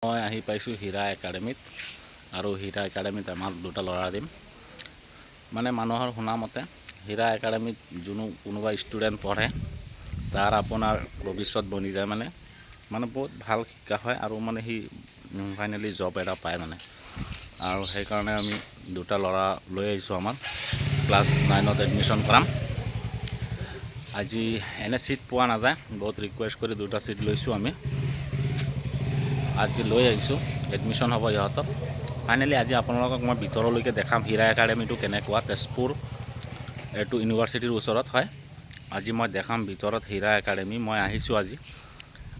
মই আহি পাইছোঁ হীৰা একাডেমীত আৰু হীৰা একাডেমীত আমাৰ দুটা ল'ৰা দিম মানে মানুহৰ শুনা মতে হীৰা একাডেমীত যোনো কোনোবা ষ্টুডেণ্ট পঢ়ে তাৰ আপোনাৰ ভৱিষ্যত বনি যায় মানে বহুত ভাল শিক্ষা হয় আৰু মানে সি ফাইনেলি জব এটা পায় মানে আৰু সেইকাৰণে আমি দুটা ল'ৰা লৈ আহিছোঁ আমাৰ ক্লাছ 9ত এডমিশ্যন কৰাম আজি এনে সিট পোৱা নাযায় বহুত ৰিকুৱেষ্ট কৰি দুটা সিট লৈছোঁ আমি আজি লৈ আহিছোঁ এডমিশ্যন হ'ব ইহঁতৰ ফাইনেলি আজি আপোনালোকক মই ভিতৰলৈকে দেখাম হীৰা একাডেমীটো কেনেকুৱা তেজপুৰ এইটো ইউনিভাৰ্চিটিৰ ওচৰত হয় আজি মই দেখাম ভিতৰত হীৰা একাডেমী মই আহিছোঁ আজি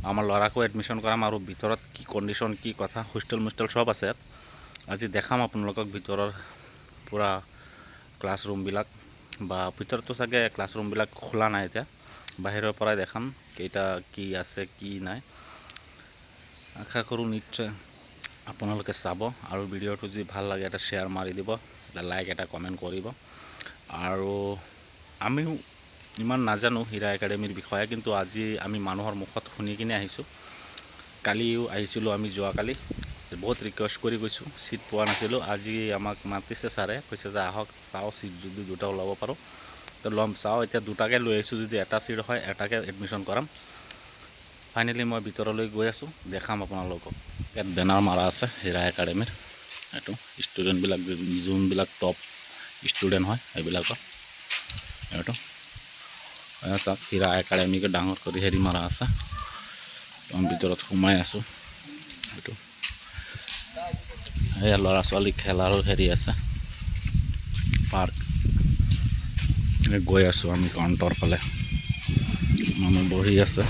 আমাৰ ল'ৰাকো এডমিশ্যন কৰাম আৰু ভিতৰত কি কণ্ডিশ্যন কি কথা হোষ্টেল চব আছে আজি দেখাম আপোনালোকক ভিতৰৰ পুৰা ক্লাছৰুমবিলাক বা ভিতৰতো চাগে ক্লাছৰুমবিলাক খোলা নাই এতিয়া বাহিৰৰ পৰাই দেখাম কেইটা কি আছে কি নাই আশা কৰোঁ নিশ্চয় আপোনালোকে চাব আৰু ভিডিঅ'টো যদি ভাল লাগে এটা শ্বেয়াৰ মাৰি দিব এটা লাইক এটা কমেণ্ট কৰিব আৰু আমিও ইমান নাজানো হীৰা একাডেমীৰ বিষয়ে কিন্তু আজি আমি মানুহৰ মুখত শুনি কিনে আহিছোঁ কালিও আহিছিলোঁ আমি যোৱাকালি বহুত ৰিকুৱেষ্ট কৰি গৈছোঁ সিট পোৱা নাছিলোঁ আজি আমাক মাতিছে ছাৰে কৈছে যে আহক চাওঁ সিট যদি দুটা ওলাব পাৰোঁ তো ল'ম চাওঁ এতিয়া দুটাকে লৈ আহিছোঁ যদি এটা সিট হয় এটাকে এডমিশ্যন কৰাম ফাইনেলি মই ভিতৰলৈ গৈ আছোঁ দেখাম আপোনালোকক ইয়াত বেনাৰ মাৰা আছে হীৰা একাডেমীৰ এইটো ষ্টুডেণ্টবিলাক যোনবিলাক টপ ষ্টুডেণ্ট হয় এইবিলাকৰ এইটো চাওক হীৰা একাডেমীকে ডাঙৰ কৰি হেৰি মাৰা আছে আমি ভিতৰত সোমাই আছোঁ এইটো এয়া ল'ৰা ছোৱালী খেলাৰো হেৰি আছে পাৰ্ক গৈ আছোঁ আমি কাউণ্টাৰ ফালে মানুহ বহি আছে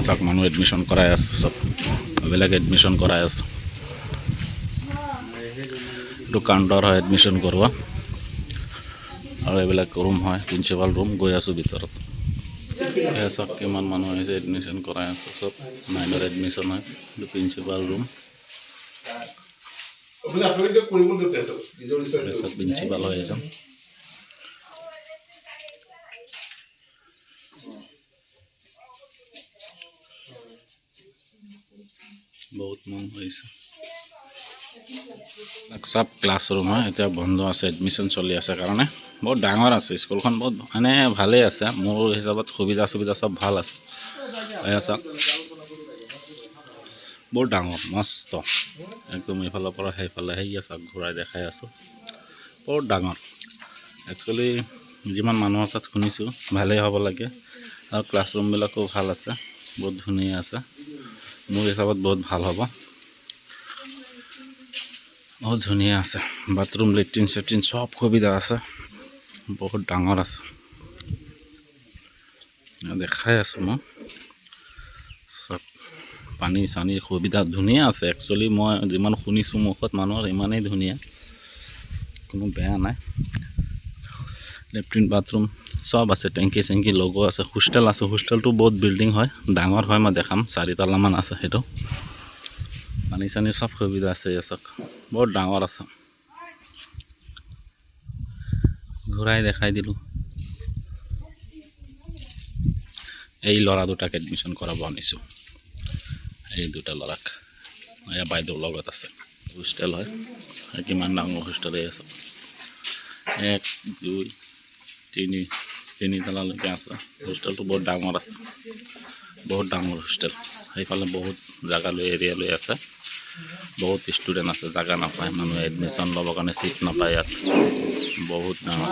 চাওক মানুহ এডমিশ্যন কৰাই আছে চব এইবিলাক এডমিশ্যন কৰাই আছে এইটো কাউণ্টাৰ হয় এডমিশ্যন কৰোৱা আৰু এইবিলাক ৰুম হয় প্ৰিন্সিপাল ৰুম গৈ আছোঁ ভিতৰত এয়া চাওক কিমান মানুহ আহিছে এডমিশ্যন কৰাই আছে চব 9ৰ এডমিশ্যন হয় এইটো প্ৰিন্সিপাল ৰুম প্ৰিন্সিপাল হয় এজন বহুত মানুহ হৈছে সব ক্লাছৰুম হয় এতিয়া বন্ধ আছে এডমিশ্যন চলি আছে কাৰণে বহুত ডাঙৰ আছে স্কুলখন বহুত মানে ভালেই আছে মোৰ হিচাপত সুবিধা চব ভাল আছে এয়া চাওক বহুত ডাঙৰ মস্ত একদম এইফালৰ পৰা সেইফালে সেয়া চাওক ঘূৰাই দেখাই আছোঁ বহুত ডাঙৰ একচুৱেলি যিমান মানুহৰ তাত শুনিছোঁ ভালেই হ'ব লাগে আৰু ক্লাছৰুমবিলাকো ভাল আছে বহুত ধুনীয়া আছে মোৰ হিচাপত বহুত ভাল হ'ব বহুত ধুনীয়া আছে বাথৰুম লেট্ৰিন চেট্ৰিন সব সুবিধা আছে বহুত ডাঙৰ আছে দেখাই আছোঁ মই চব পানী চানীৰ সুবিধা ধুনীয়া আছে একচুৱেলি মই যিমান শুনিছোঁ মুখত মানুহৰ ইমানেই ধুনীয়া কোনো বেয়া নাই লেট্ৰিন বাথৰুম সব আছে টেংকি চেংকি লগোৱা আছে হোষ্টেলটো বহুত বিল্ডিং হয় ডাঙৰ হয় মই দেখাম 4 তলামান আছে সেইটো পানী চানী সব সুবিধা আছে চাওক বহুত ডাঙৰ আছে ঘূৰাই দেখাই দিলোঁ এই ল'ৰা দুটাক এডমিশ্যন কৰাব আনিছোঁ এই দুটা ল'ৰাক এয়া বাইদেউ লগত আছে হোষ্টেল হয় কিমান ডাঙৰ হোষ্টেল আছে 1 2 3 তলালৈকে আছে হোষ্টেলটো বহুত ডাঙৰ আছে বহুত ডাঙৰ হোষ্টেল সেইফালে বহুত জাগা লৈ এৰিয়া লৈ আছে বহুত ষ্টুডেণ্ট আছে জাগা নাপায় মানুহে এডমিশ্যন ল'বৰ কাৰণে সিট নাপায় ইয়াত বহুত ডাঙৰ